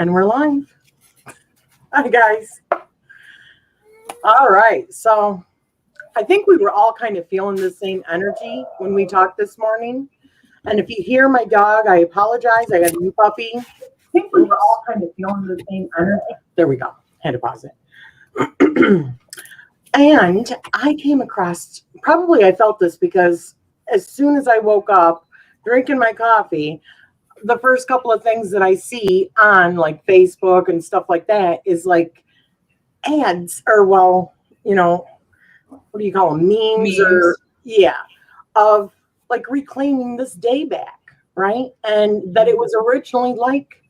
And we're live. Hi, guys. All right. So I think we were all kind of feeling the same energy when we talked this morning. And if you hear my dog, I apologize. I got a new puppy. I think we were all kind of feeling the same energy. There we go. Had to pause it. And I came across, probably I felt this because as soon as I woke up, drinking my coffee, the first couple of things that I see on like Facebook and stuff like that is like ads or, well, you know, what do you call them? Memes. Or, yeah, of like reclaiming this day back, right? And that it was originally like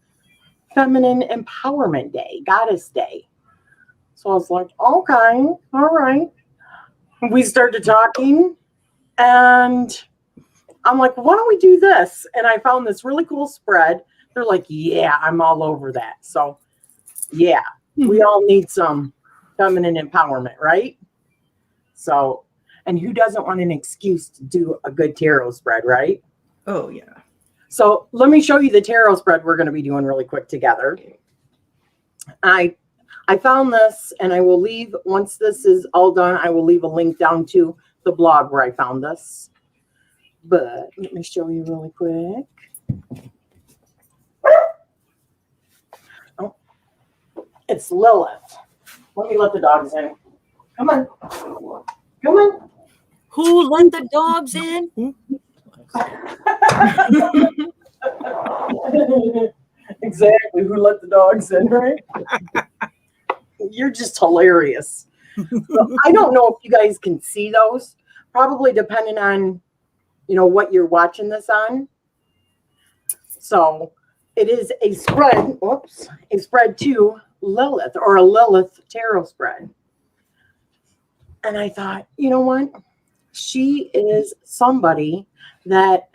Feminine Empowerment Day, Goddess Day. So I was like, okay, all right. We started talking and I'm like, why don't we do this? And I found this really cool spread. They're like, yeah, I'm all over that. So yeah, we all need some feminine empowerment, right? So, and who doesn't want an excuse to do a good tarot spread, right? Oh, yeah. So let me show you the tarot spread we're going to be doing really quick together. I found this, and I will leave, once this is all done, I will leave a link down to the blog where I found this. But let me show you really quick. Oh, it's Lilith. Let me let the dogs in. Come on. Come on. Who let the dogs in? Exactly. Who let the dogs in, right? You're just hilarious. So I don't know if you guys can see those. Probably depending on, you know, what you're watching this on. So it is a spread, a spread to Lilith, or a Lilith tarot spread. And I thought, you know what? She is somebody that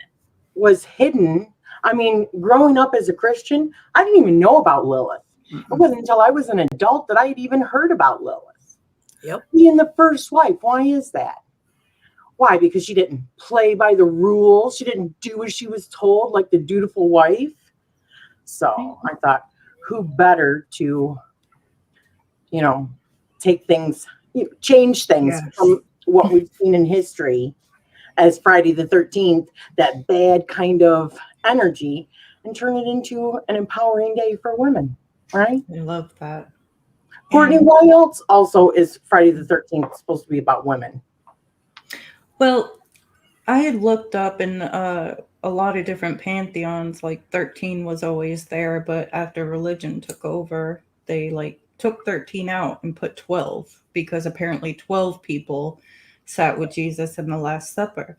was hidden. I mean, growing up as a Christian, I didn't even know about Lilith. It wasn't until I was an adult that I had even heard about Lilith. Yep. Being the first wife. Why is that? Why? Because she didn't play by the rules. She didn't do as she was told, like the dutiful wife. So I thought, who better to, you know, take things, change things from what we've seen in history as Friday the 13th, that bad kind of energy, and turn it into an empowering day for women, right? I love that. Courtney, why else also is Friday the 13th supposed to be about women? Well, I had looked up in a lot of different pantheons, like 13 was always there, but after religion took over, they like took 13 out and put 12, because apparently 12 people sat with Jesus in the Last Supper.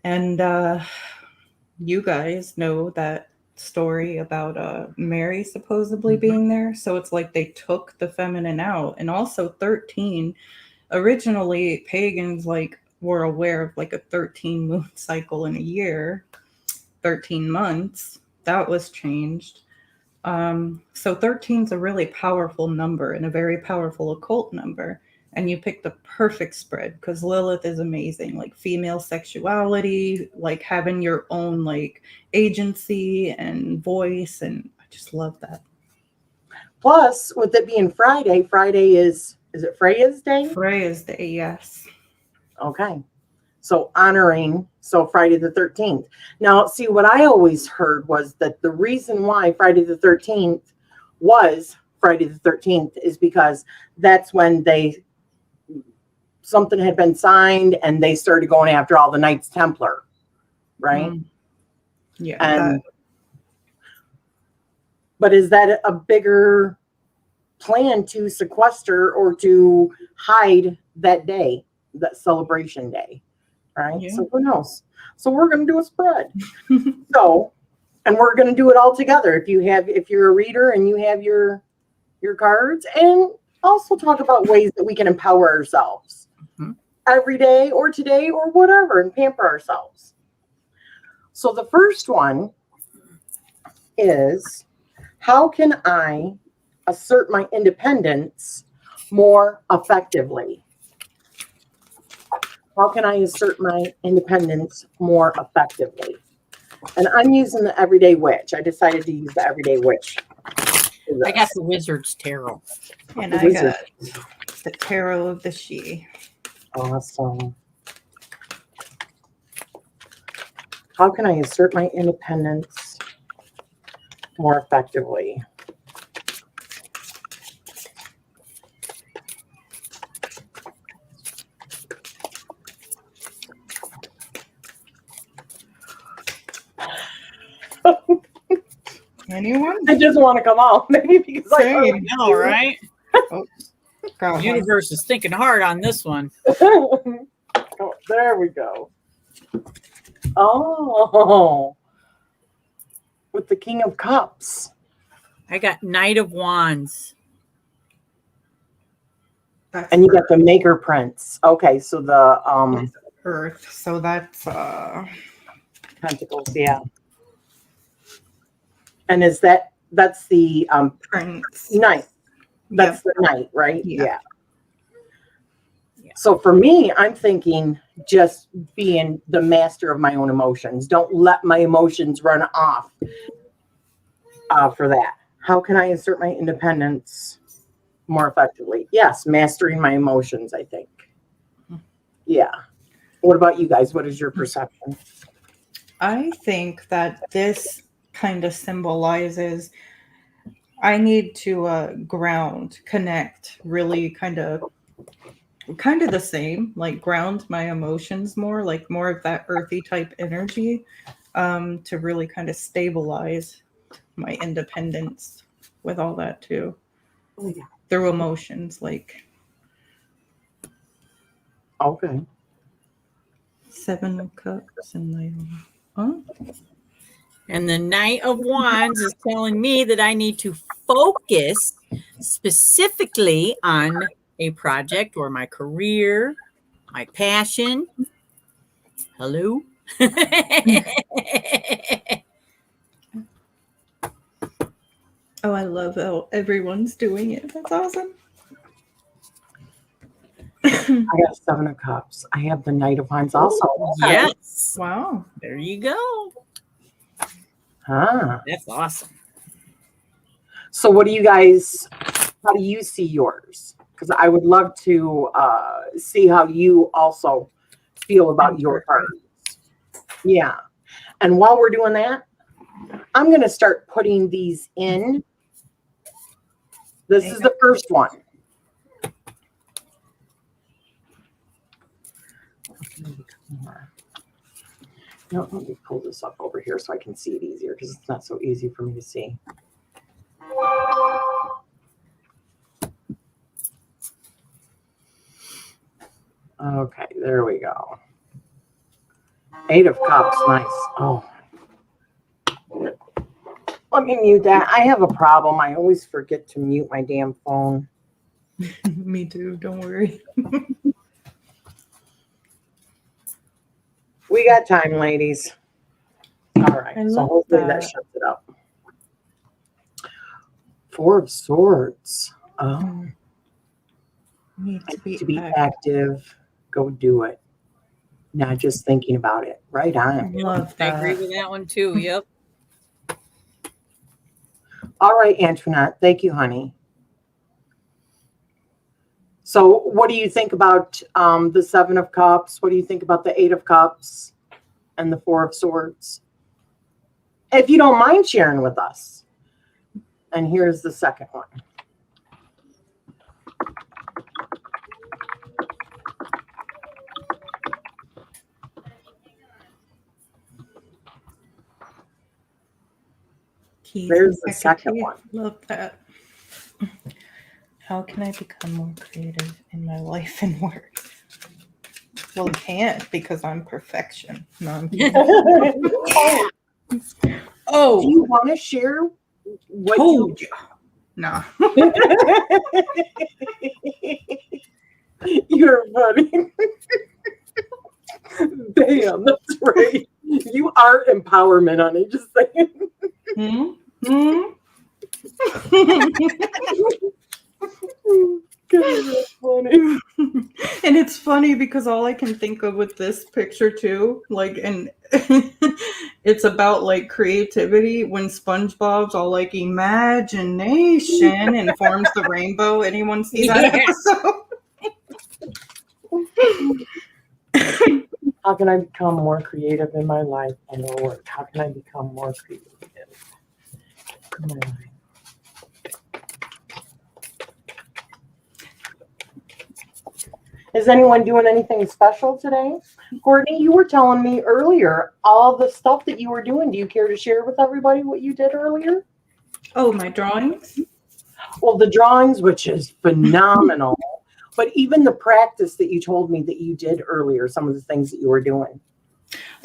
And you guys know that story about Mary supposedly being there. So it's like they took the feminine out. And also 13, originally pagans like were aware of like a 13 moon cycle in a year, 13 months. That was changed. So 13 is a really powerful number and a very powerful occult number. And you picked the perfect spread because Lilith is amazing, like female sexuality, like having your own like agency and voice. And I just love that. Plus, with it being Friday, Friday is it Freya's day? Freya's day, yes. Okay. So honoring, so Friday the 13th. Now, see, what I always heard was that the reason why Friday the 13th was Friday the 13th is because that's when something had been signed and they started going after all the Knights Templar, right? Yeah. And but is that a bigger plan to sequester or to hide that day, that celebration day, right? Yeah. So who knows? So we're going to do a spread. So, and we're going to do it all together. If you're a reader and you have your cards, and also talk about ways that we can empower ourselves every day or today or whatever, and pamper ourselves. So the first one is, how can I assert my independence more effectively? How can I assert my independence more effectively? And I'm using the Everyday Witch. I decided to use the Everyday Witch. I got the Wizard's Tarot. And The I Wizard. got the Tarot of the She. Awesome. How can I assert my independence more effectively? Anyone? I just want to come out, maybe because I Same. All right. Got one. Universe is thinking hard on this one. Oh, there we go. Oh, with the King of Cups. I got Knight of Wands. That's And you got the Maker Prince. Okay, so the Earth. So that's Pentacles, yeah. And that's the Prince. Knight. That's Yep. the Knight, right? Yeah. Yeah. So for me, I'm thinking just being the master of my own emotions. Don't let my emotions run off for that. How can I assert my independence more effectively? Yes, mastering my emotions, I think. Yeah. What about you guys? What is your perception? I think that this kind of symbolizes I need to ground, connect, really kind of the same, like ground my emotions more, like more of that earthy type energy, to really kind of stabilize my independence with all that too. Oh, yeah. Through emotions, like Okay. 7 of Cups and Knight of And the Knight of Wands is telling me that I need to focus specifically on a project or my career, my passion. Hello? Oh, I love how everyone's doing it. That's awesome. I got 7 of Cups. I have the Knight of Wands also. Okay. Yes. Wow. There you go. Ah. That's awesome. So what do you guys, how do you see yours? Because I would love to see how you also feel about your cards. Yeah. And while we're doing that, I'm going to start putting these in. This is the first one. No, let me pull this up over here so I can see it easier because it's not so easy for me to see. Okay, there we go. 8 of Cups, nice. Oh. Let me mute that. I have a problem. I always forget to mute my damn phone. Me too. Don't worry. We got time, ladies. All right, I so love hopefully that that. shuts it up. 4 of Swords. Oh, Need I to be, need to be active. Go do it. Not just thinking about it. Right on. Love I agree that. with that one too. Yep. All right, Antoinette. Thank you, honey. So what do you think about the 7 of Cups? What do you think about the 8 of Cups and the 4 of Swords? If you don't mind sharing with us. And here's the second one. Keys There's the and second key. one. Love that. How can I become more creative in my life and work? Well, I can't because I'm perfection. No, I'm kidding. Oh, do Oh, you want to share what told you. No. You're funny. Damn, that's right. You are empowerment, honey. Just saying. God, that's funny. And it's funny because all I can think of with this picture too, like, and it's about like creativity when SpongeBob's all like imagination and forms the rainbow. Anyone see that episode? How can I become more creative in my life and my work? How can I become more creative in my life? Is anyone doing anything special today? Courtney, you were telling me earlier all the stuff that you were doing. Do you care to share with everybody what you did earlier? Oh, my drawings? Well, the drawings, which is phenomenal, but even the practice that you told me that you did earlier, some of the things that you were doing.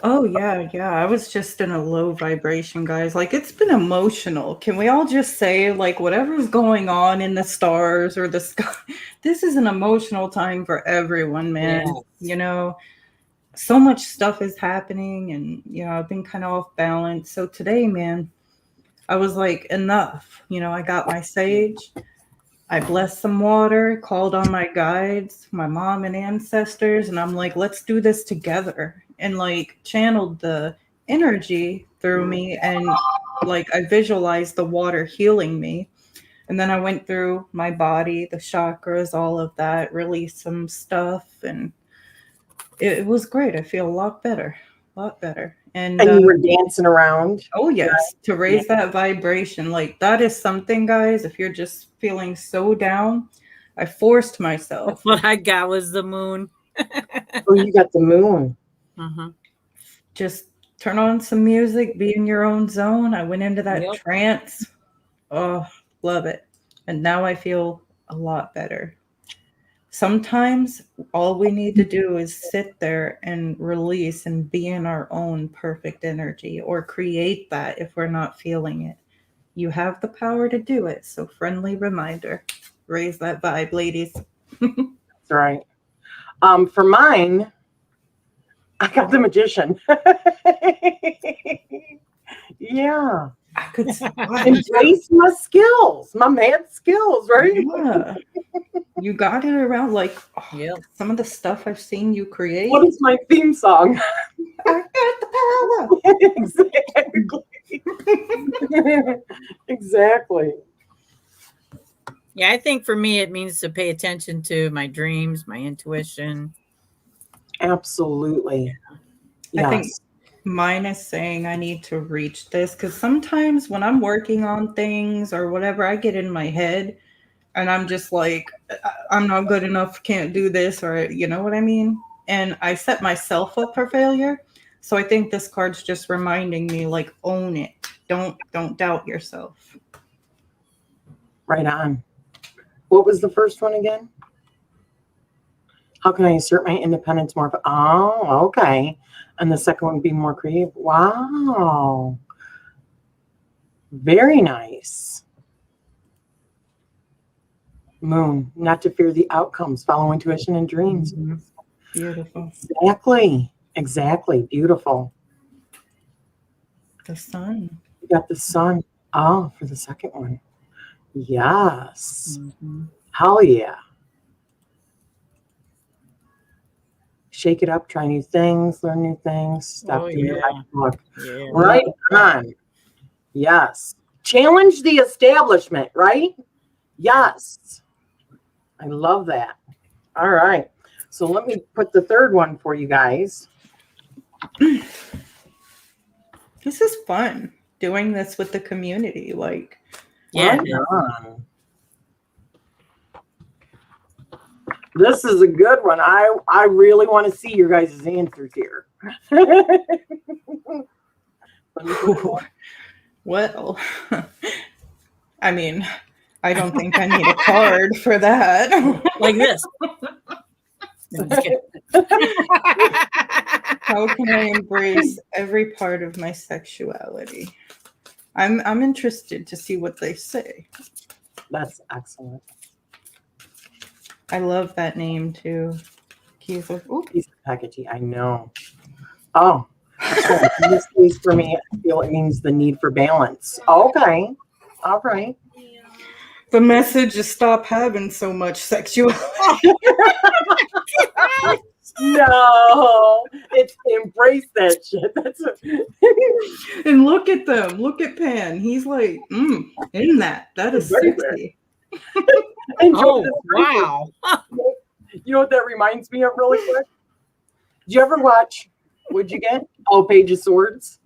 Oh, yeah. I was just in a low vibration, guys. Like, it's been emotional. Can we all just say, like, whatever's going on in the stars or the sky, this is an emotional time for everyone, man. Yes. You know, so much stuff is happening, and, you know, I've been kind of off balance. So today, man, I was like, enough. You know, I got my sage. I blessed some water, called on my guides, my mom and ancestors, and I'm like, let's do this together. And like channeled the energy through me, and like I visualized the water healing me. And then I went through my body, the chakras, all of that, released some stuff, and it was great. I feel a lot better. And you were dancing around. oh, yes, to raise that vibration. Like, that is something, guys, if you're just feeling so down, I forced myself. What I got was the moon. Oh, you got the moon. Just turn on some music, be in your own zone. I went into that trance. Oh, love it. And now I feel a lot better. Sometimes all we need to do is sit there and release and be in our own perfect energy, or create that if we're not feeling it. You have the power to do it. So friendly reminder, raise that vibe, ladies. That's right. For mine, I got the magician. Yeah. I could embrace my skills, my mad skills, right? Yeah. You got it around, like, some of the stuff I've seen you create. What is my theme song? I got the Exactly. Exactly. Yeah, I think for me, it means to pay attention to my dreams, my intuition. Absolutely. Yes. I think mine is saying I need to reach this, because sometimes when I'm working on things or whatever, I get in my head and I'm just like, I'm not good enough, can't do this, or you know what I mean? And I set myself up for failure. So I think this card's just reminding me, like, own it. Don't doubt yourself. Right on. What was the first one again? How can I assert my independence more? Oh, okay. And the second one, be more creative. Wow. Very nice. Moon, not to fear the outcomes, follow intuition and dreams. Mm-hmm. Beautiful. Exactly. Beautiful. The sun. You got the sun. Oh, for the second one. Yes. Mm-hmm. Hell yeah. Shake it up, try new things, learn new things, stop doing your life book. Yeah. Right on. Yes. Challenge the establishment, right? Yes. I love that. All right. So let me put the third one for you guys. This is fun, doing this with the community. Like, yeah. Right on. This is a good one. I really want to see your guys' answers here. Well, I mean, I don't think I need a card for that. Like this. How can I embrace every part of my sexuality? I'm interested to see what they say. That's excellent. I love that name too. Piece of packaging. I know. Oh, in this case for me, I feel it means the need for balance. Okay. All right. The message is stop having so much sexuality. No, it's embrace that shit. That's And look at them. Look at Pan. He's like, in that. That is Right there. sexy. enjoy Oh, this. wow. You know what that reminds me of really quick? Did you ever watch, what'd you get? Oh, Page of Swords.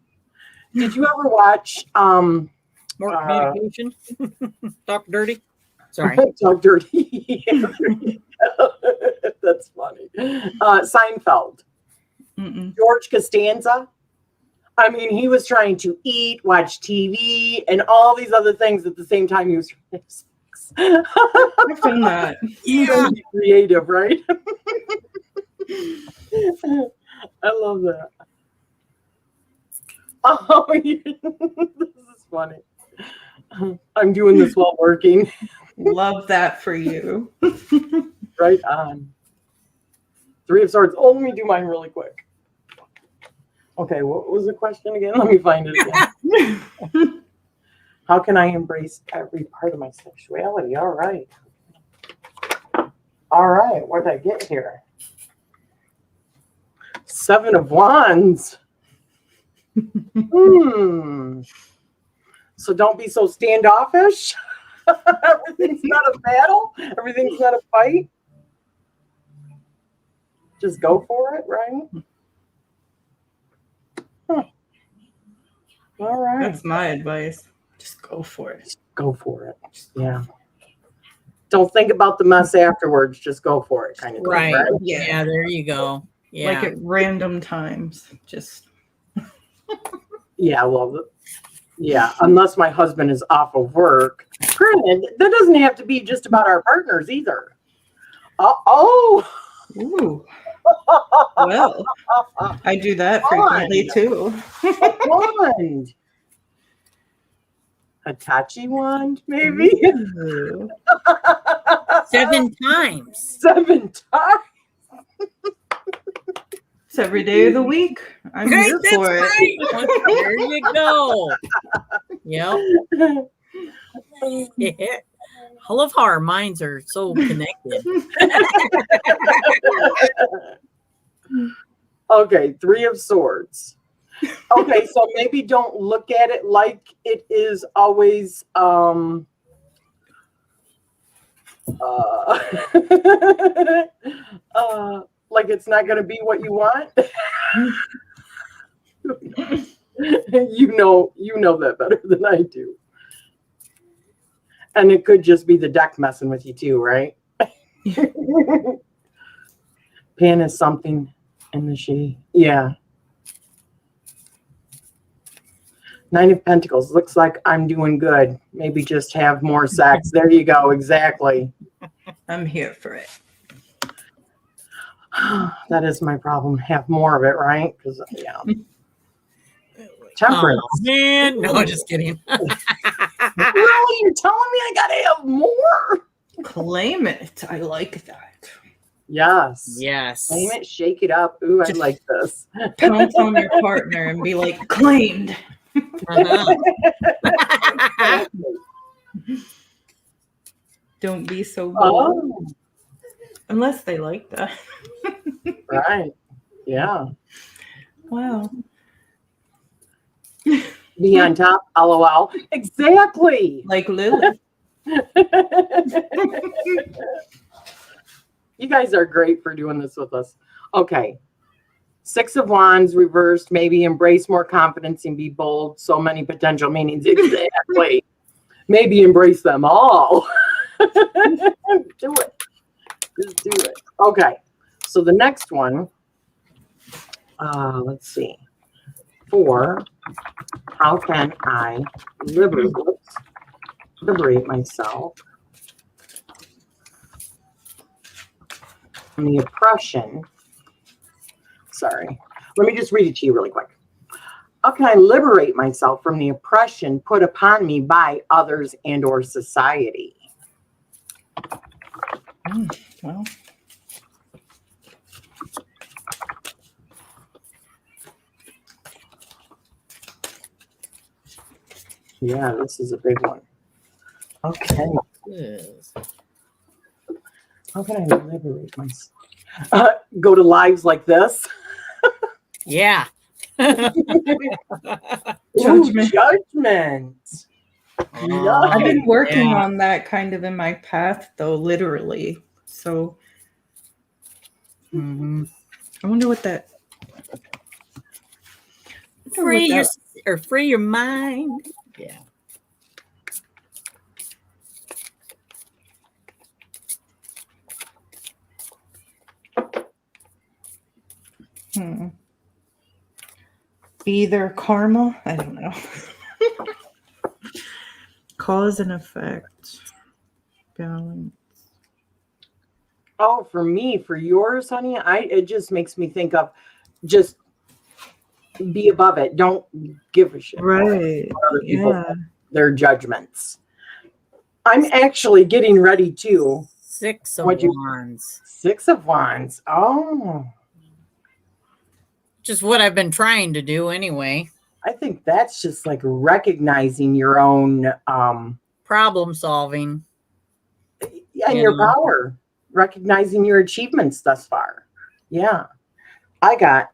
Did you ever watch More communication. Talk dirty. Sorry. Talk Dirty? That's funny. Seinfeld. Mm-mm. George Costanza. I mean, he was trying to eat, watch TV, and all these other things at the same time he was trying to have sex. I found that. Yeah. Creative, right? I love that. Oh, this is funny. I'm doing this while working. Love that for you. Right on. Three of Swords. Oh, let me do mine really quick. Okay, what was the question again? Let me find it again. How can I embrace every part of my sexuality? All right. All right, what did I get here? Seven of Wands. So don't be so standoffish. Everything's not a battle. Everything's not a fight. Just go for it, right? Huh. All right. That's my advice. Just go for it. Just go for it. Yeah. Don't think about the mess afterwards. Just go for it, kind of thing. Right. Right? Yeah, there you go. Yeah. Like at random times. Just Yeah, well, yeah, unless my husband is off of work. Granted, that doesn't have to be just about our partners either. Oh. ooh. Well, I do that frequently too. Wand. Hitachi wand, maybe? Ooh. 7 times. 7 times. It's every day of the week. I'm Great, here that's for it. right. There you go. Yep. Yeah. I love how our minds are so connected. Okay, Three of Swords. Okay, so maybe don't look at it like it is always like it's not going to be what you want. you know that better than I do. And it could just be the deck messing with you too, right? Pan is something in the she. Yeah. Nine of Pentacles. Looks like I'm doing good. Maybe just have more sex. There you go. Exactly. I'm here for it. That is my problem. Have more of it, right? Because, yeah. Temperance. Oh, man. No, just kidding. Really? You're telling me I got to have more? Claim it. I like that. Yes. Yes. Claim it, shake it up. Ooh, I like this. Pounce on your partner and be like, claimed. Uh-huh. Don't be so bold. Oh, Unless they like that. right. Yeah. Wow. Be on top. LOL. Exactly. Like Lily. You guys are great for doing this with us. Okay. Six of Wands reversed. Maybe embrace more confidence and be bold. So many potential meanings. Exactly. Maybe embrace them all. Do it. Just do it. Okay. So the next one, let's see. 4, how can I liberate myself from the oppression? Sorry. Let me just read it to you really quick. How can I liberate myself from the oppression put upon me by others and or society? Well, yeah, this is a big one. Okay. Yes. How can I liberate myself? go to lives like this. Yeah. Judgment. Judgment. I've been Nice. working Yeah. on that kind of in my path, though, literally. So Mhm. I wonder what that. Free your mind. Yeah. Either karma. I don't know. Cause and effect. Balance. Oh, for me, for yours, honey, it just makes me think of just be above it. Don't give a shit about Right. other people, Yeah. their judgments. I'm actually getting ready to. 6 of What'd you- Wands. 6 of Wands. Oh, Just what I've been trying to do anyway. I think that's just like recognizing your own Problem solving. and You your know. power, recognizing your achievements thus far. Yeah. I got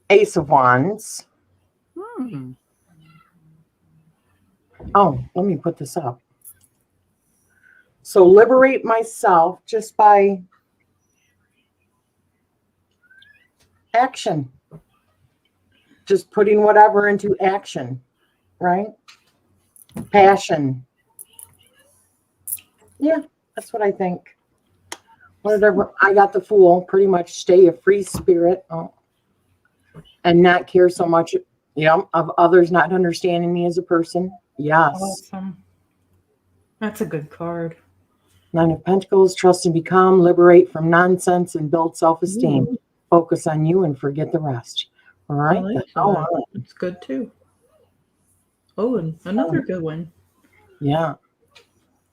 Ace of Wands. Hmm. Oh, let me put this up. So liberate myself just by action. Just putting whatever into action, right? Passion. Yeah, that's what I think. Whatever. I got the Fool. Pretty much stay a free spirit and not care so much, of others not understanding me as a person. Yes. Awesome. That's a good card. Nine of Pentacles. Trust and become. Liberate from nonsense and build self-esteem. Focus on you and forget the rest. All I right. like Oh, that. It's good too. Oh, and another good one. yeah.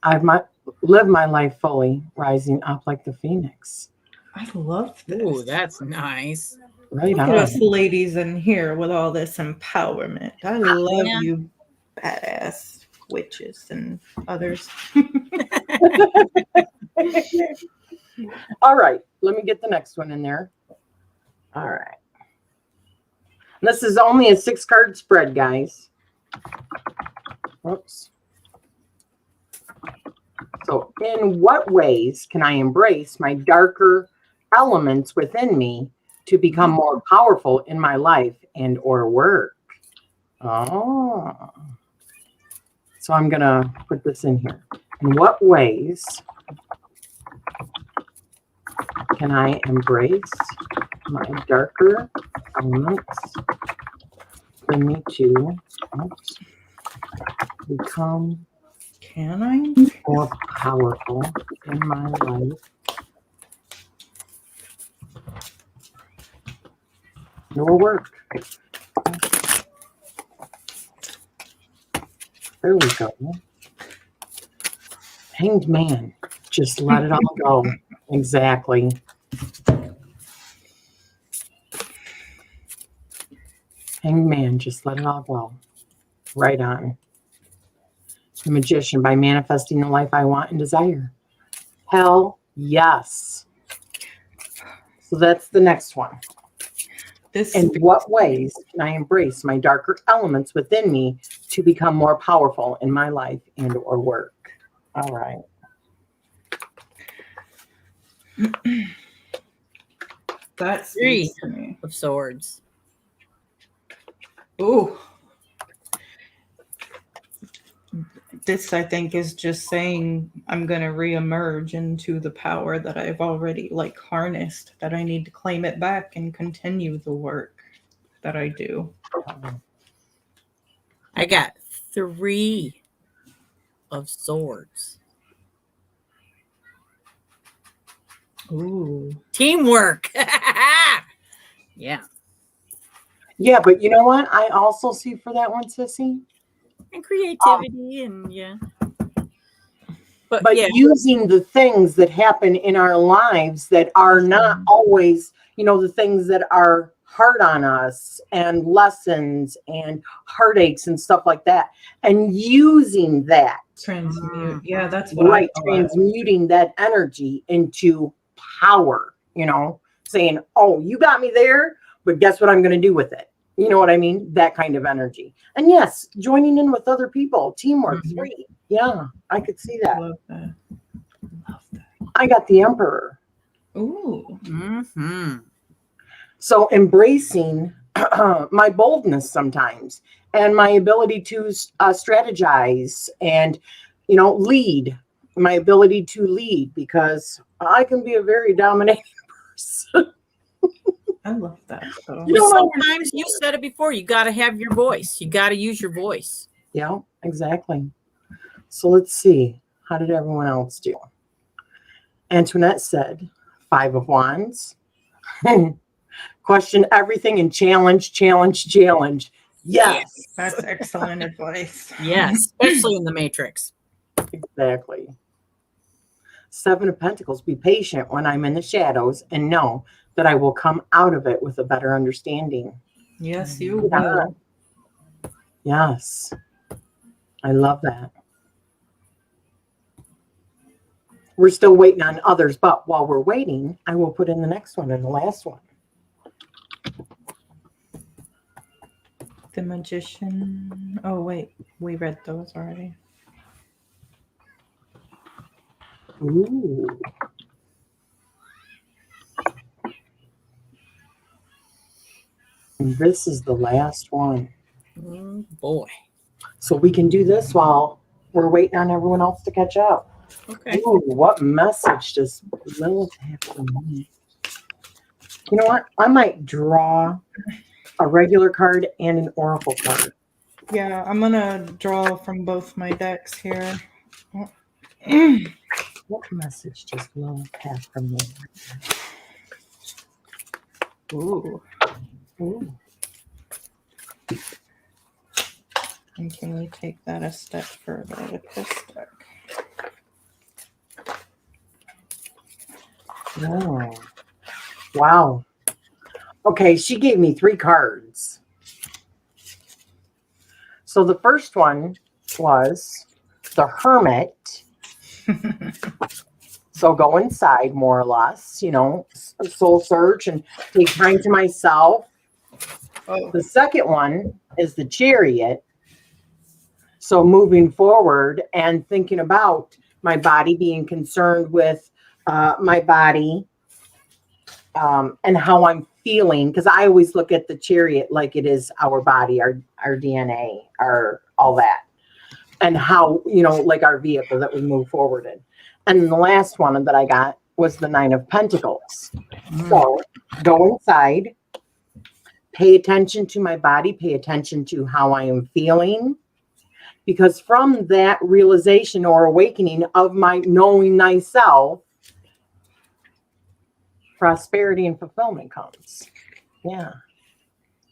I might live my life fully, rising up like the phoenix. I love this. Ooh, that's nice. Right Look on. at us ladies in here with all this empowerment. I love Yeah. you, badass witches and others. All right. Let me get the next one in there. All right. This is only a 6-card spread, guys. Oops. So, in what ways can I embrace my darker elements within me to become more powerful in my life and or work? Oh. So I'm going to put this in here. In what ways can I embrace my darker elements in me to become Can I? more powerful in my life? Your work. There we go. Hanged Man. Just let it all go. Exactly. Hanged Man. Just let it all go. Right on. The Magician, by manifesting the life I want and desire. Hell yes. So that's the next one. In what ways can I embrace my darker elements within me to become more powerful in my life and or work? All right. That's 3 of Swords. Ooh. This, I think, is just saying I'm going to reemerge into the power that I've already harnessed, that I need to claim it back and continue the work that I do. I got 3 of Swords. Ooh. Teamwork. Yeah. Yeah, but you know what? I also see for that one, Sissy. And creativity and yeah. But yeah. using the things that happen in our lives that are not always, the things that are hard on us and lessons and heartaches and stuff like that. And using that. Transmute. Yeah, that's what Right. I thought. Transmuting that energy into power, saying, oh, you got me there, but guess what I'm going to do with it? You know what I mean? That kind of energy. And yes, joining in with other people, teamwork, 3. Yeah, I could see that. Love that. Love that. I got the Emperor. Ooh. Mm-hmm. So embracing my boldness sometimes and my ability to strategize and, lead, my ability to lead, because I can be a very dominating person. I love that. Though. Sometimes you said it before, you got to have your voice. You got to use your voice. Yeah, exactly. So let's see. How did everyone else do? Antoinette said 5 of Wands. Question everything and challenge. Yes. That's excellent advice. Yes, especially in the Matrix. Exactly. 7 of Pentacles. Be patient when I'm in the shadows and know that I will come out of it with a better understanding. Yes, you will. Yes. I love that. We're still waiting on others, but while we're waiting, I will put in the next one and the last one. The Magician. Oh, wait. We read those already. Ooh. And this is the last one. Oh, boy. So we can do this while we're waiting on everyone else to catch up. Okay. Ooh, what message does Lilith have for me? You know what? I might draw a regular card and an oracle card. Yeah, I'm going to draw from both my decks here. What message does Lilith have for me? Ooh. Ooh. And can we take that a step further with this deck? Oh. Wow. Okay, she gave me 3 cards. So the first one was the Hermit. So go inside, more or less, soul search and take time to myself. Oh. The second one is the Chariot. So moving forward and thinking about my body, being concerned with my body and how I'm feeling. Because I always look at the Chariot like it is our body, our DNA, all that. And how, like our vehicle that we move forward in. And the last one that I got was the 9 of Pentacles. So go inside, pay attention to my body, pay attention to how I am feeling. Because from that realization or awakening of my knowing thyself, prosperity and fulfillment comes. Yeah.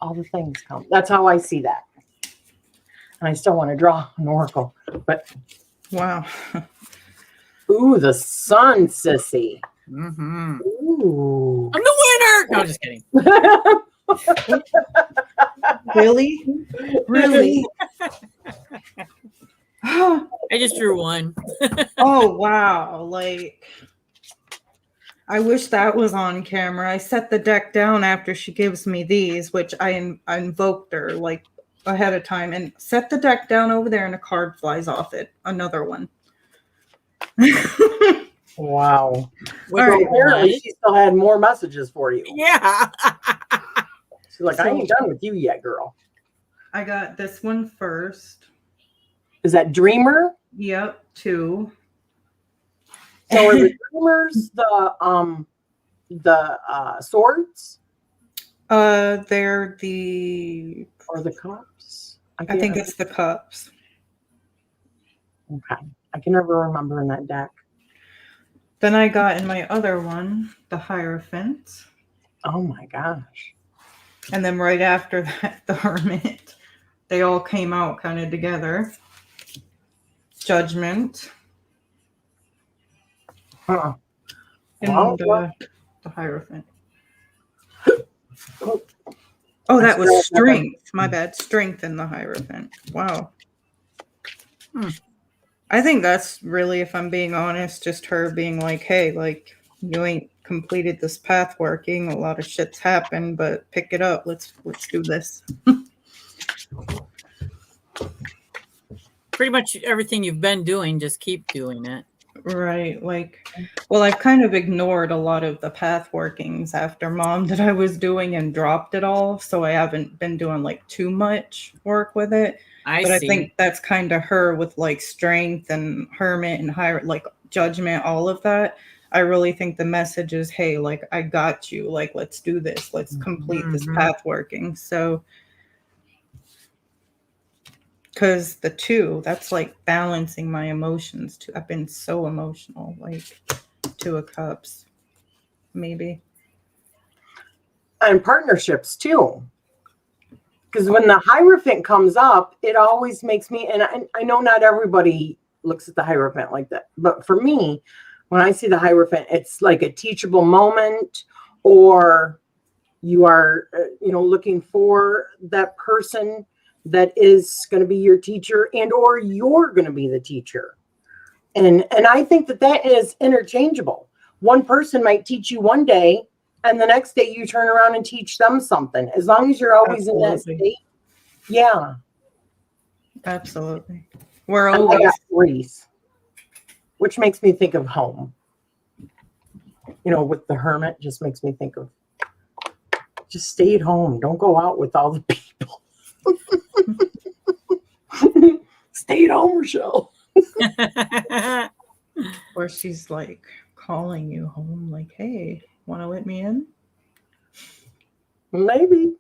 All the things come. That's how I see that. And I still want to draw an oracle. But Wow. ooh, the Sun, sissy. Mm-hmm. Ooh. I'm the winner. No, just kidding. Really? Really? I just drew one. Oh, wow. Like, I wish that was on camera. I set the deck down after she gives me these, which I invoked her like ahead of time, and set the deck down over there and a card flies off it. Another one. Wow. Which So one apparently was? she still had more messages for you. Yeah. She's like, I ain't done with you yet, girl. I got this one first. Is that Dreamer? Yep, 2. So are the Dreamers the swords? They're the... Or the cups? I think it's the cups. Okay. I can never remember in that deck. Then I got in my other one, the Hierophant. Oh my gosh. And then right after that, the Hermit. They all came out kind of together. Judgment. Huh. And Wow. the Hierophant. Oh, that was Strength. My bad. Strength in the Hierophant. Wow. I think that's really, if I'm being honest, just her being like, hey, like, you ain't completed this path working. A lot of shit's happened, but pick it up. Let's do this. Pretty much everything you've been doing, just keep doing it. Right. Like, well, I've kind of ignored a lot of the path workings after mom that I was doing and dropped it all. So I haven't been doing like too much work with it. I But I see. think that's kind of her with like strength and hermit and higher, like judgment, all of that. I really think the message is, hey, like, I got you. Like, let's do this. Let's complete this path working. So, because the two, that's like balancing my emotions too. I've been so emotional, like Two of Cups, maybe. And partnerships too. Because when the Hierophant comes up, it always makes me, and I know not everybody looks at the Hierophant like that, but for me, when I see the Hierophant, it's like a teachable moment, or you are, looking for that person that is going to be your teacher, and or you're going to be the teacher. And I think that is interchangeable. One person might teach you one day, and the next day you turn around and teach them something. As long as you're always in that state. Yeah. Absolutely. We're And always I got Reese, which makes me think of home. With the Hermit, just makes me think of just stay at home. Don't go out with all the people. Stay at home, Rochelle. Or she's like calling you home, like, hey, want to let me in? Maybe.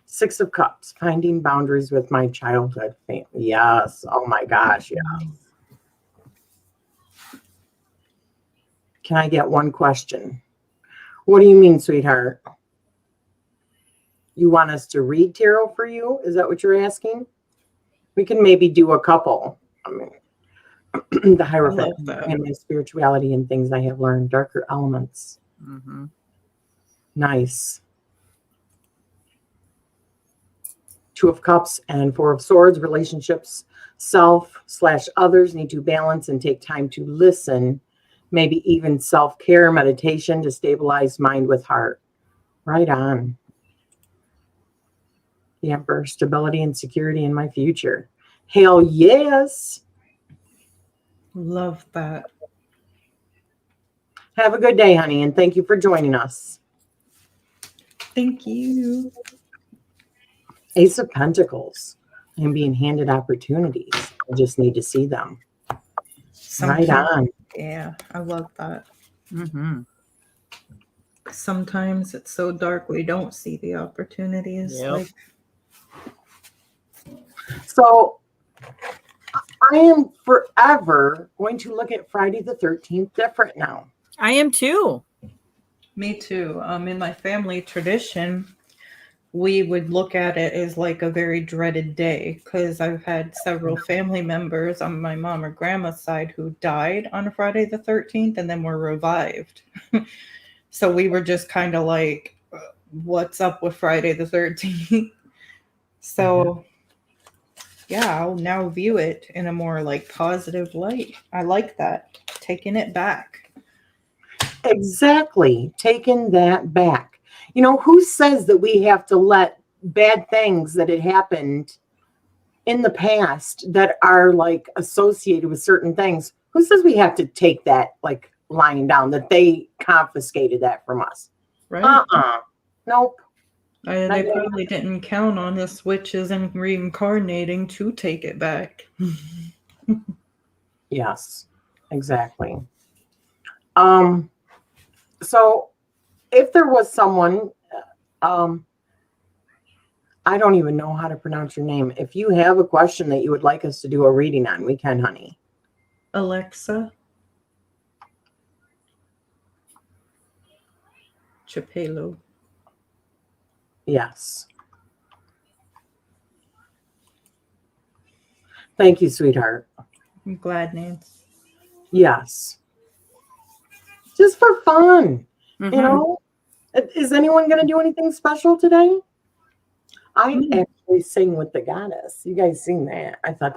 Six of Cups, finding boundaries with my childhood family. Yes. Oh my gosh. Yeah. Can I get one question? What do you mean, sweetheart? You want us to read tarot for you? Is that what you're asking? We can maybe do a couple. I mean, the Hierophant and my spirituality and things I have learned, darker elements. Mm-hmm. Nice. Two of Cups and Four of Swords, relationships, self/others need to balance and take time to listen. Maybe even self-care, meditation to stabilize mind with heart. Right on. The Emperor, stability and security in my future. Hell yes. Love that. Have a good day, honey, and thank you for joining us. Thank you. Ace of Pentacles. I'm being handed opportunities. I just need to see them. Right on. Yeah, I love that. Mm-hmm. Sometimes it's so dark we don't see the opportunities. Yep. Like, so I am forever going to look at Friday the 13th different now. I am too. me too. In my family tradition, we would look at it as like a very dreaded day because I've had several family members on my mom or grandma's side who died on Friday the 13th and then were revived. So we were just kind of like, what's up with Friday the 13th? So yeah, I'll now view it in a more like positive light. I like that. Taking it back. Exactly. Taking that back. You know, who says that we have to let bad things that had happened in the past that are like associated with certain things? Who says we have to take that like lying down, that they confiscated that from us? Right? Nope. They probably didn't count on us witches and reincarnating to take it back. Yes, exactly. So if there was someone, I don't even know how to pronounce your name. If you have a question that you would like us to do a reading on, we can, honey. Alexa Chapelo. Yes. Thank you, sweetheart. I'm glad, Nance. Yes. Just for fun. Mm-hmm. You know, is anyone going to do anything special today? I actually sing with the goddess. You guys seen that? I thought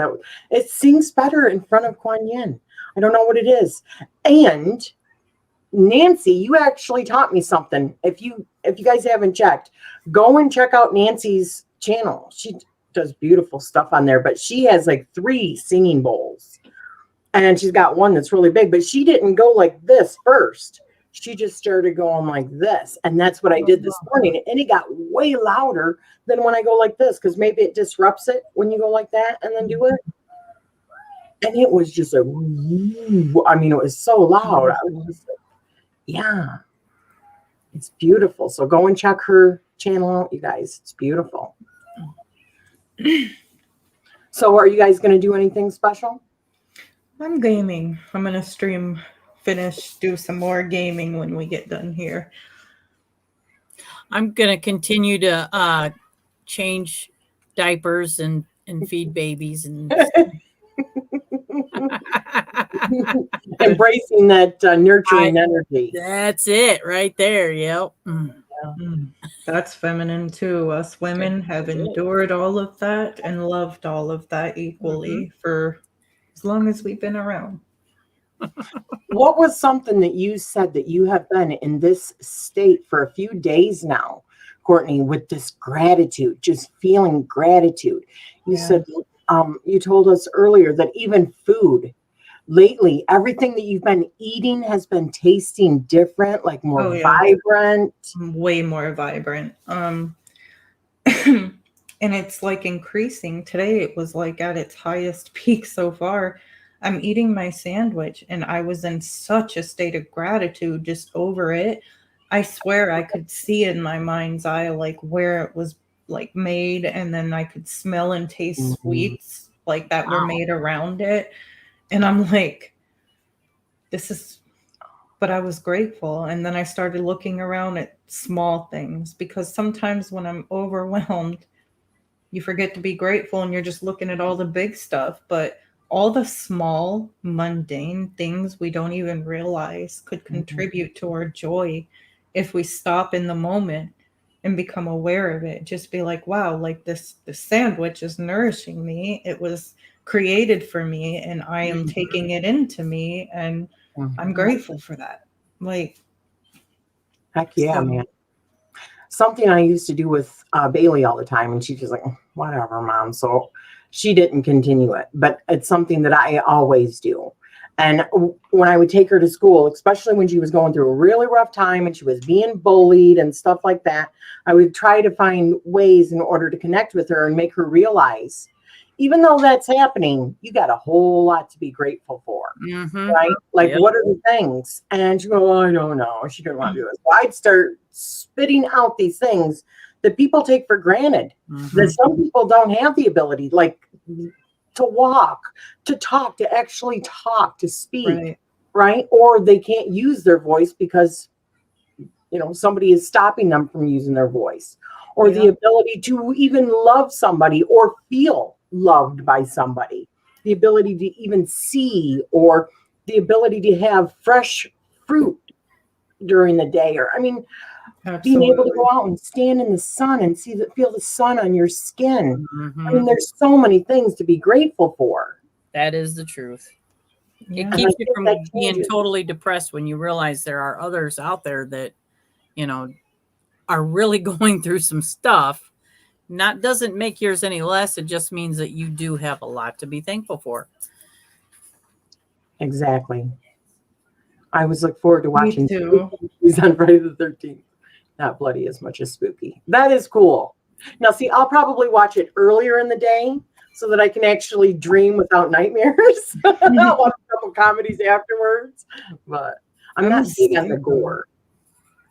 it sings better in front of Kuan Yin. I don't know what it is. And Nancy, you actually taught me something. If you guys haven't checked, go and check out Nancy's channel. She does beautiful stuff on there, but she has like 3 singing bowls. And she's got one that's really big, but she didn't go like this first. She just started going like this. And that's what I did this morning. And it got way louder than when I go like this, because maybe it disrupts it when you go like that and then do it. And it was just it was so loud. I was just like, yeah, it's beautiful. So go and check her channel out, you guys. It's beautiful. So are you guys going to do anything special? I'm gaming. I'm going to do some more gaming when we get done here. I'm going to continue to change diapers and feed babies and embracing that nurturing energy. That's it right there. Yep. That's feminine too. Us women have endured all of that and loved all of that equally for as long as we've been around. What was something that you said that you have been in this state for a few days now, Courtney, with this gratitude, just feeling gratitude? You said, you told us earlier that even food lately, everything that you've been eating has been tasting different, like more vibrant. Way more vibrant. And it's like increasing. Today it was like at its highest peak so far. I'm eating my sandwich and I was in such a state of gratitude just over it. I swear I could see in my mind's eye like where it was like made, and then I could smell and taste sweets like that were made around it. And I'm like, but I was grateful. And then I started looking around at small things, because sometimes when I'm overwhelmed, you forget to be grateful and you're just looking at all the big stuff. But all the small, mundane things we don't even realize could contribute to our joy if we stop in the moment and become aware of it. Just be like, wow, like this sandwich is nourishing me. It was created for me and I am taking it into me, and I'm grateful for that. Like, heck yeah, man. Something I used to do with Bailey all the time, and she's just like, whatever, Mom. So she didn't continue it, but it's something that I always do. And when I would take her to school, especially when she was going through a really rough time and she was being bullied and stuff like that, I would try to find ways in order to connect with her and make her realize, even though that's happening, you got a whole lot to be grateful for, right? Like, what are the things? And she go, oh, I don't know. She didn't want to do it. So I'd start spitting out these things that people take for granted, that some people don't have the ability, like to walk, to talk, to actually talk, to speak, right? Or they can't use their voice because, somebody is stopping them from using their voice, or the ability to even love somebody or feel loved by somebody, the ability to even see, or the ability to have fresh fruit during the day, or being able to go out and stand in the sun and feel the sun on your skin. There's so many things to be grateful for. That is the truth. It keeps you from being totally depressed when you realize there are others out there that, are really going through some stuff. Doesn't make yours any less. It just means that you do have a lot to be thankful for. Exactly. I always look forward to watching movies on Friday the 13th. Not bloody as much as spooky. That is cool. Now, see, I'll probably watch it earlier in the day so that I can actually dream without nightmares. I'll watch a couple comedies afterwards, but I'm not big on the gore.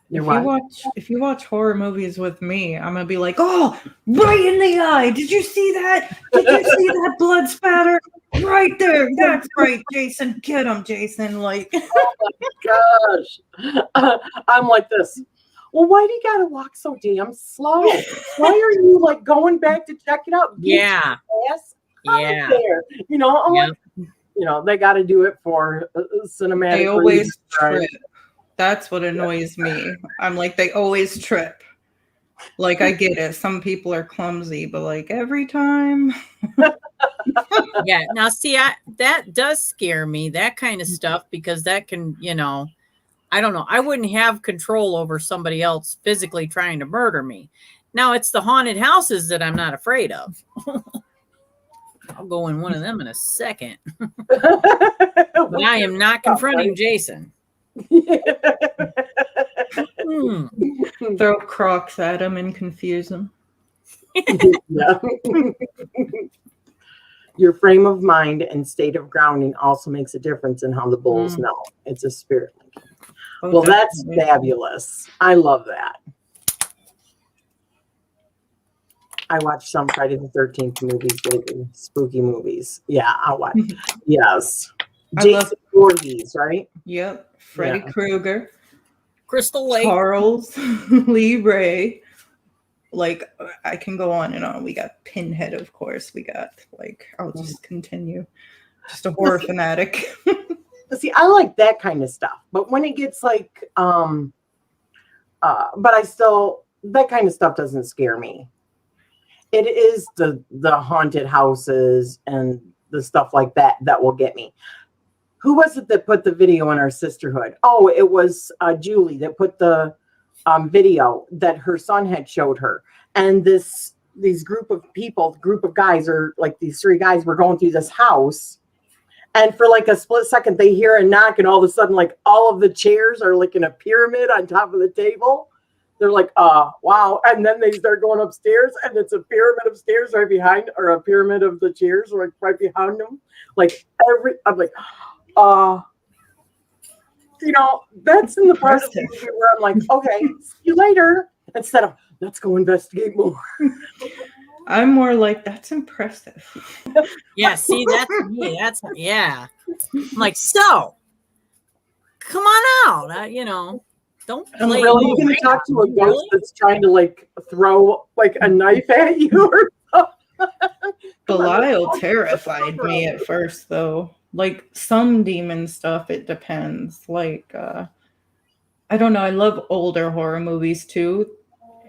If you watch horror movies with me, I'm gonna be like, oh, right in the eye. Did you see that? Did you see that blood spatter? Right there. That's right, Jason. Get him, Jason. Like, oh my gosh. I'm like this. Well, why do you gotta walk so damn slow? Why are you like going back to check it out? Get your ass out of there. I'm like, they got to do it for cinematic. They always trip. That's what annoys me. I'm like, they always trip. Like, I get it. Some people are clumsy, but like every time. Yeah. Now, see, that does scare me, that kind of stuff, because that can, I don't know. I wouldn't have control over somebody else physically trying to murder me. Now it's the haunted houses that I'm not afraid of. I'll go in one of them in a second. But I am not confronting Jason. Throw Crocs at him and confuse him. Yeah. Your frame of mind and state of grounding also makes a difference in how the bulls know. It's a spirit link. Oh, Well, that's definitely. fabulous. I love that. I watched some Friday the 13th movies lately, spooky movies. Yeah, I'll watch. Yes. I Jason love- Voorhees, right? Yep. Freddy Yeah. Krueger, Crystal Lake. Charles Lee Ray. Like, I can go on and on. We got Pinhead, of course. We got, like, I'll just continue. Just a horror fanatic. See, I like that kind of stuff. But when it gets like, but I still, that kind of stuff doesn't scare me. It is the haunted houses and the stuff like that that will get me. Who was it that put the video in our sisterhood? Oh, it was Julie that put the video that her son had showed her. And these group of guys, or like these three guys, were going through this house. And for like a split second, they hear a knock, and all of a sudden, like all of the chairs are like in a pyramid on top of the table. They're like, wow. And then they start going upstairs, and it's a pyramid of stairs right behind, or a pyramid of the chairs like right behind them. Like I'm like, you know, that's in the part of the movie where I'm like, okay, see you later. Instead of, let's go investigate more. I'm more like, that's impressive. Yeah, see, that's me. Yeah. I'm like, so, come on out. You know, don't play. Really, you going to talk to a ghost that's trying to like throw like a knife at you or something? Belial terrified me at first, though. Like, some demon stuff, it depends. Like, I don't know. I love older horror movies, too.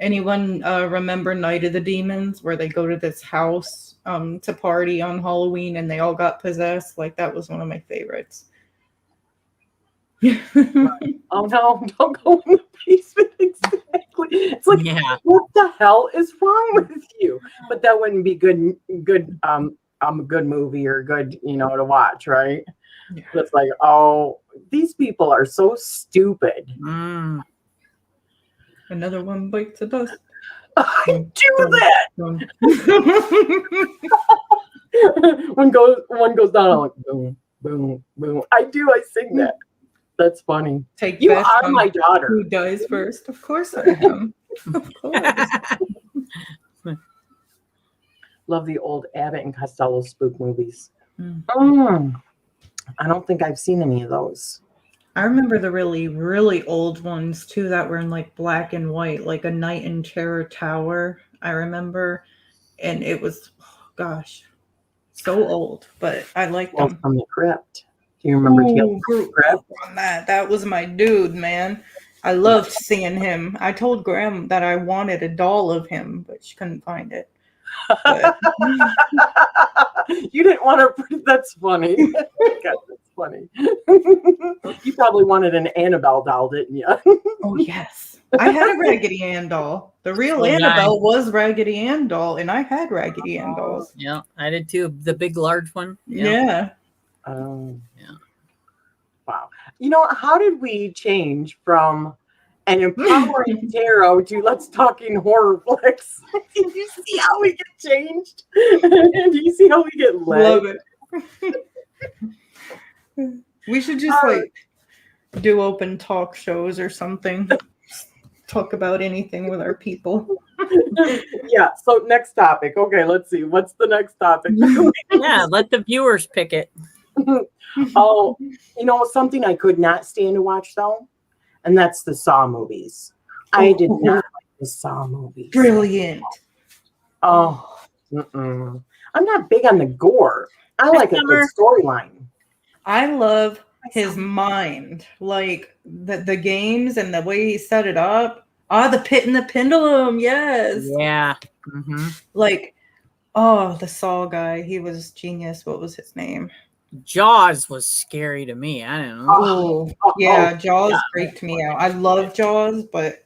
Anyone remember Night of the Demons, where they go to this house to party on Halloween and they all got possessed? Like, that was one of my favorites. Oh no, don't go in the basement. Exactly. It's like, Yeah. what the hell is wrong with you? But that wouldn't be good a good movie or good, you know, to watch, right? Yeah. It's like, oh, these people are so stupid. Another one bites the dust. I do that. Dun. One goes down, I'm like, boom, boom, boom. I sing that. That's funny. Take You bets are on my daughter. who dies first? Of course I am. Of course. Love the old Abbott and Costello spook movies. Mm. I don't think I've seen any of those. I remember the really, really old ones too that were in like black and white, like A Night in Terror Tower. I remember, and it was, oh, gosh, so old, but I liked Well, them. from the Crypt. Do you remember Tales Ooh, from the Crypt? on that. That was my dude, man. I loved seeing him. I told Graham that I wanted a doll of him, but she couldn't find it. But, You didn't want to. That's funny. God, that's funny. You probably wanted an Annabelle doll, didn't you? oh yes, I had a Raggedy Ann doll. The real yeah. Annabelle was Raggedy Ann doll, and I had Raggedy Ann dolls. Yeah, I did too. The big, large one. Yeah. Yeah. Wow. You know, how did we change from an empowering tarot to let's talking horror flicks? Did you see how we get changed? Do you see how we get led? Love it. We should just like do open talk shows or something. Talk about anything with our people. Yeah. So next topic. Okay, let's see. What's the next topic? Yeah, let the viewers pick it. Oh, you know, something I could not stand to watch though, and that's the Saw movies. I did not like the Saw movies. Brilliant. Oh, I'm not big on the gore. I like a good storyline. I love his mind, like the games and the way he set it up. The Pit and the Pendulum, yes. Yeah. Like, oh, the Saw guy, he was genius. What was his name? Jaws was scary to me. I don't know. Oh, yeah, Jaws yeah. freaked me out. I love Jaws, but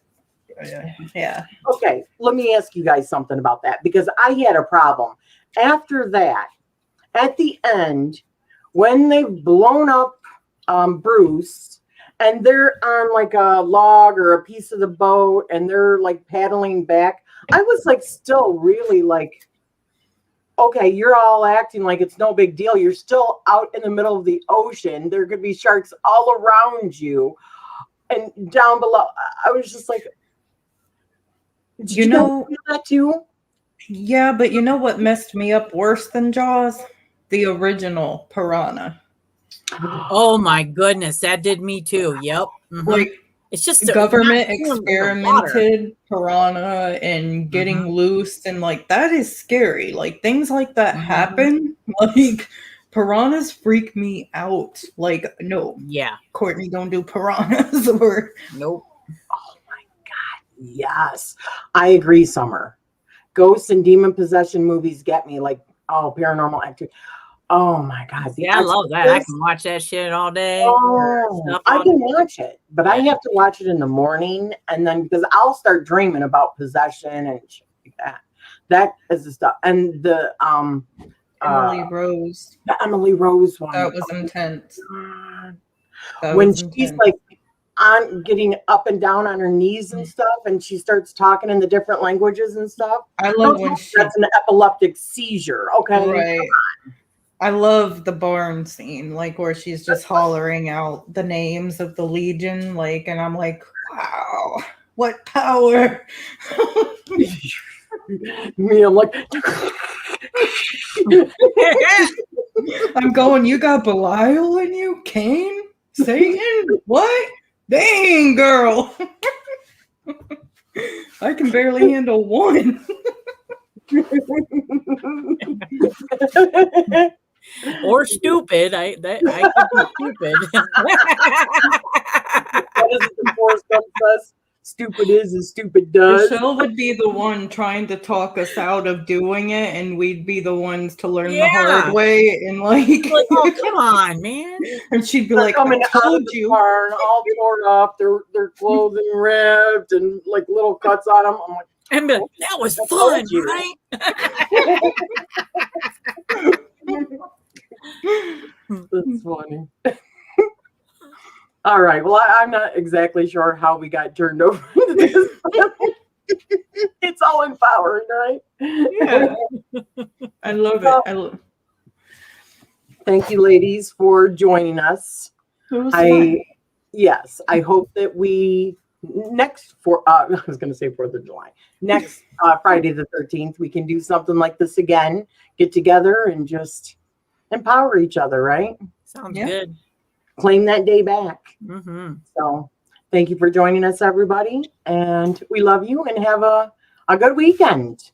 yeah. Okay, let me ask you guys something about that, because I had a problem. After that, at the end, when they've blown up Bruce, and they're on like a log or a piece of the boat, and they're like paddling back, I was like still really like, okay, you're all acting like it's no big deal. You're still out in the middle of the ocean. There could be sharks all around you and down below. I was just like, did you know, feel that too? Yeah, but you know what messed me up worse than Jaws? The original Piranha. Oh my goodness, that did me too. Yep. Mm-hmm. Like, it's just government experimented Piranha and getting loose, and like that is scary. Like things like that happen. Like piranhas freak me out. Like, no. Yeah. Courtney, don't do piranhas or nope. Oh my God. Yes. I agree, Summer. Ghosts and demon possession movies get me, like, oh, Paranormal Activity. Oh my God. Yeah, I love that. I can watch that shit all day. I can watch it, but I have to watch it in the morning, and then because I'll start dreaming about possession and shit like that. That is the stuff. And the Emily Rose. The Emily Rose one. That was intense. When she's like on getting up and down on her knees and stuff, and she starts talking in the different languages and stuff. I love when that's an epileptic seizure. Okay. Right. I love the barn scene, like where she's just hollering out the names of the Legion, like, and I'm like, wow, what power. Me, I'm like, I'm going, you got Belial in you? Cain? Satan? What? Dang, girl. I can barely handle one. Or stupid. I could be stupid. What is it the Forrest Gump says? Stupid is as stupid does. Michelle would be the one trying to talk us out of doing it, and we'd be the ones to learn the hard way. And like oh, come on, man. And she'd be like, coming I told you, barn, all torn up, their clothing ripped, and like little cuts on them. I'm like, and that was fun, right? That's funny. All right. Well, I'm not exactly sure how we got turned over into this. It's all empowering, right? Yeah. I love it. Thank you, ladies, for joining us. Yes, I hope that we next I was going to say 4th of July. Next Friday the 13th, we can do something like this again. Get together and just empower each other, right? Sounds good. Claim that day back. Mm-hmm. So thank you for joining us, everybody. And we love you, and have a good weekend.